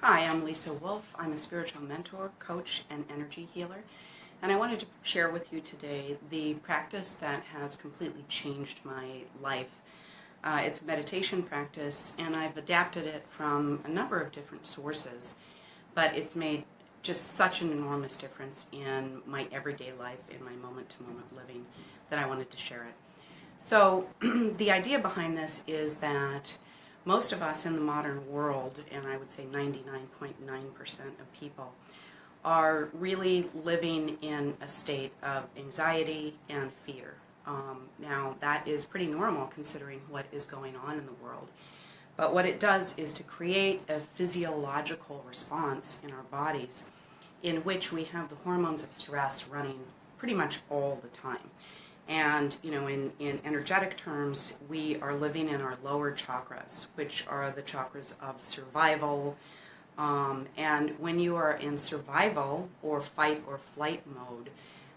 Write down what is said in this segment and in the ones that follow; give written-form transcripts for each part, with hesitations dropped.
Hi, I'm Lisa Wolf. I'm a spiritual mentor, coach, and energy healer. And I wanted to share with you today the practice that has completely changed my life. It's a meditation practice, and I've adapted it from a number of different sources, but it's made just such an enormous difference in my everyday life, in my moment-to-moment living, that I wanted to share it. So the idea behind this is that most of us in the modern world, and I would say 99.9% of people, are really living in a state of anxiety and fear. Now, that is pretty normal considering what is going on in the world. But what it does is to create a physiological response in our bodies in which we have the hormones of stress running pretty much all the time. And, in energetic terms, we are living in our lower chakras, which are the chakras of survival. And when you are in survival or fight or flight mode,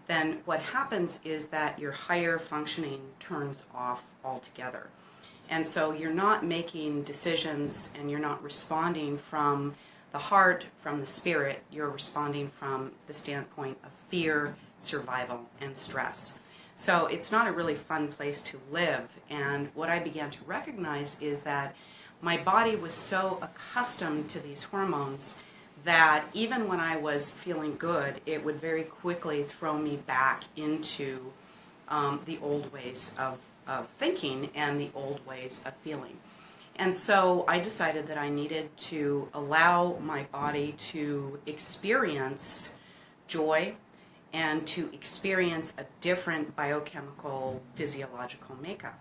then what happens is that your higher functioning turns off altogether. And so you're not making decisions and you're not responding from the heart, from the spirit. You're responding from the standpoint of fear, survival, and stress. So it's not a really fun place to live. And what I began to recognize is that my body was so accustomed to these hormones that even when I was feeling good, it would very quickly throw me back into the old ways of thinking and the old ways of feeling. And so I decided that I needed to allow my body to experience joy and to experience a different biochemical, physiological makeup.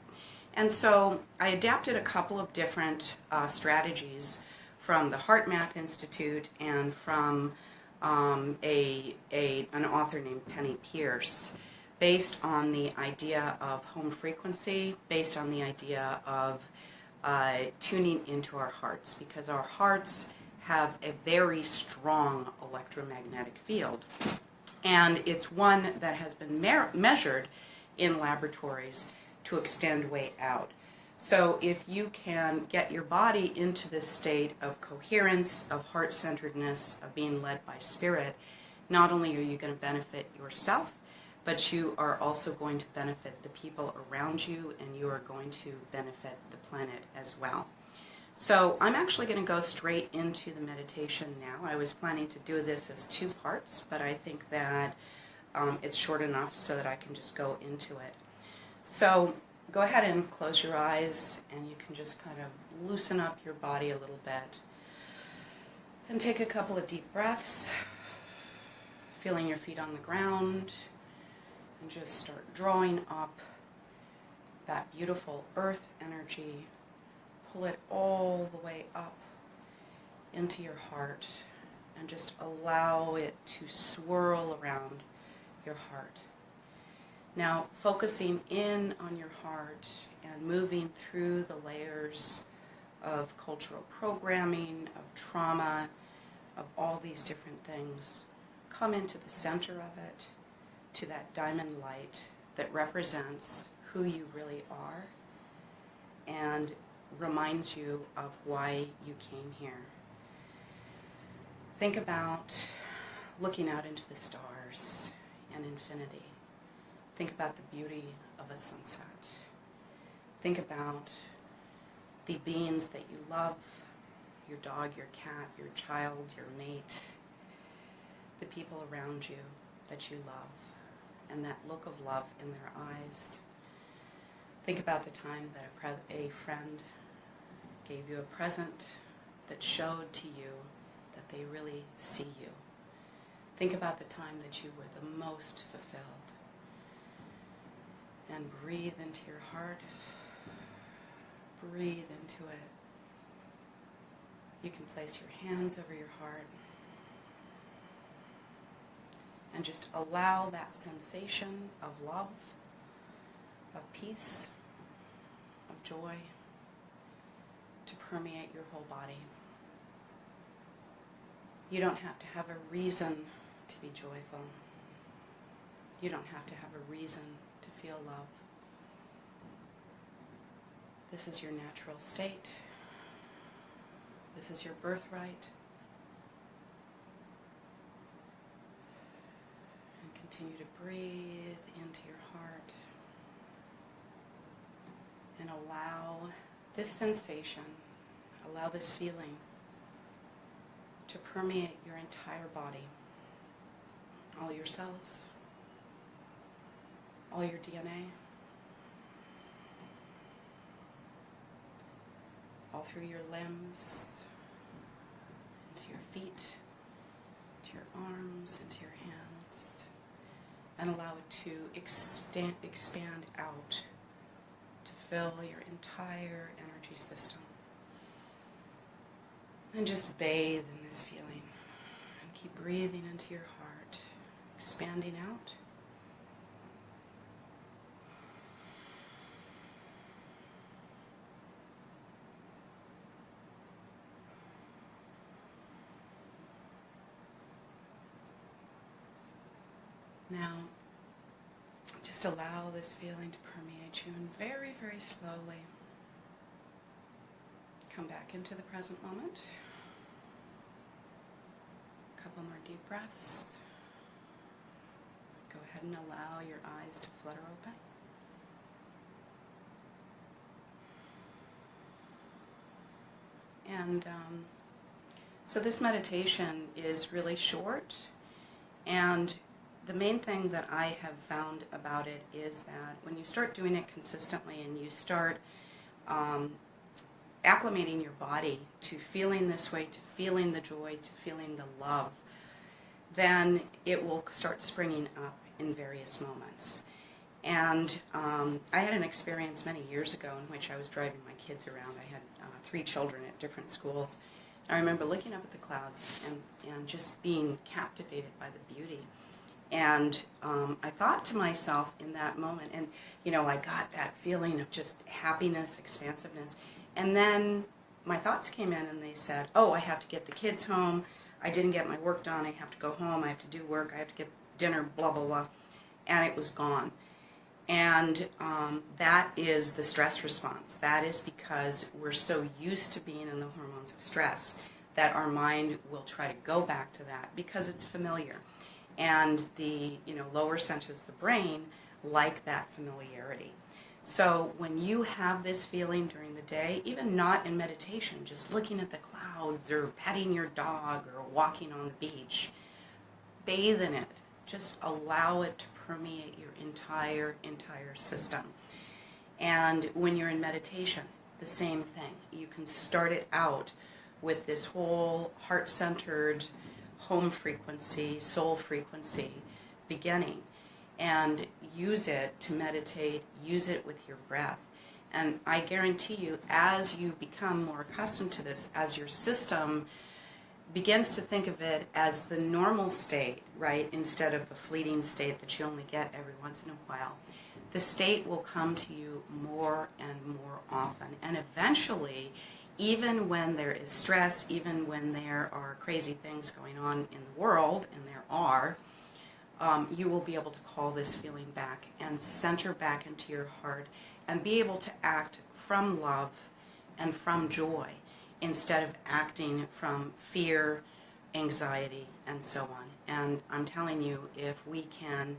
And so I adapted a couple of different strategies from the Heart Math Institute and from an author named Penny Pierce, based on the idea of home frequency, based on the idea of tuning into our hearts, because our hearts have a very strong electromagnetic field. And it's one that has been measured in laboratories to extend way out. So if you can get your body into this state of coherence, of heart-centeredness, of being led by spirit, not only are you going to benefit yourself, but you are also going to benefit the people around you, and you are going to benefit the planet as well. So I'm actually going to go straight into the meditation now. I was planning to do this as 2 parts, but I think that it's short enough so that I can just go into it. So go ahead and close your eyes, and you can just kind of loosen up your body a little bit. And take a couple of deep breaths, feeling your feet on the ground, and just start drawing up that beautiful earth energy. Pull it all the way up into your heart and just allow it to swirl around your heart. Now, focusing in on your heart and moving through the layers of cultural programming, of trauma, of all these different things, come into the center of it, to that diamond light that represents who you really are and reminds you of why you came here. Think about looking out into the stars and infinity. Think about the beauty of a sunset. Think about the beings that you love, your dog, your cat, your child, your mate, the people around you that you love, and that look of love in their eyes. Think about the time that a friend gave you a present that showed to you that they really see you. Think about the time that you were the most fulfilled. And breathe into your heart. Breathe into it. You can place your hands over your heart and just allow that sensation of love, of peace, of joy to permeate your whole body. You don't have to have a reason to be joyful. You don't have to have a reason to feel love. This is your natural state. This is your birthright. breathe into your heart and allow this sensation, allow this feeling to permeate your entire body, all your cells, all your DNA, all through your limbs, into your feet, to your arms, into your hands, and allow it to expand out to fill your entire energy system. And just bathe in this feeling. And keep breathing into your heart, expanding out. Now, just allow this feeling to permeate you, and very, very slowly come back into the present moment. A couple more deep breaths. Go ahead and allow your eyes to flutter open. And so this meditation is really short, and the main thing that I have found about it is that when you start doing it consistently and you start acclimating your body to feeling this way, to feeling the joy, to feeling the love, then it will start springing up in various moments. And I had an experience many years ago in which I was driving my kids around. I had 3 children at different schools. I remember looking up at the clouds and just being captivated by the beauty. And I thought to myself in that moment, and I got that feeling of just happiness, expansiveness. And then my thoughts came in and they said, oh, I have to get the kids home. I didn't get my work done. I have to go home. I have to do work. I have to get dinner, blah, blah, blah. And it was gone. And that is the stress response. That is because we're so used to being in the hormones of stress that our mind will try to go back to that because it's familiar. And the lower centers of the brain like that familiarity. So when you have this feeling during the day, even not in meditation, just looking at the clouds or petting your dog or walking on the beach, bathe in it. Just allow it to permeate your entire system. And when you're in meditation, the same thing. You can start it out with this whole heart-centered home frequency, soul frequency beginning, and use it to meditate, use it with your breath. And I guarantee you, as you become more accustomed to this, as your system begins to think of it as the normal state, right, instead of the fleeting state that you only get every once in a while, the state will come to you more and more often. And eventually, even when there is stress, even when there are crazy things going on in the world, and there are, you will be able to call this feeling back and center back into your heart and be able to act from love and from joy instead of acting from fear, anxiety, and so on. And I'm telling you, if we can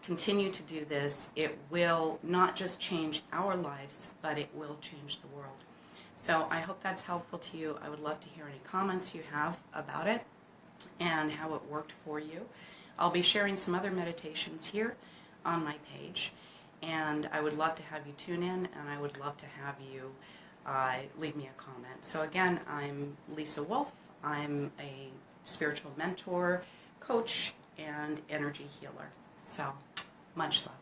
continue to do this, it will not just change our lives, but it will change the world. So I hope that's helpful to you. I would love to hear any comments you have about it and how it worked for you. I'll be sharing some other meditations here on my page, and I would love to have you tune in, and I would love to have you leave me a comment. So again, I'm Lisa Wolf. I'm a spiritual mentor, coach, and energy healer. So much love.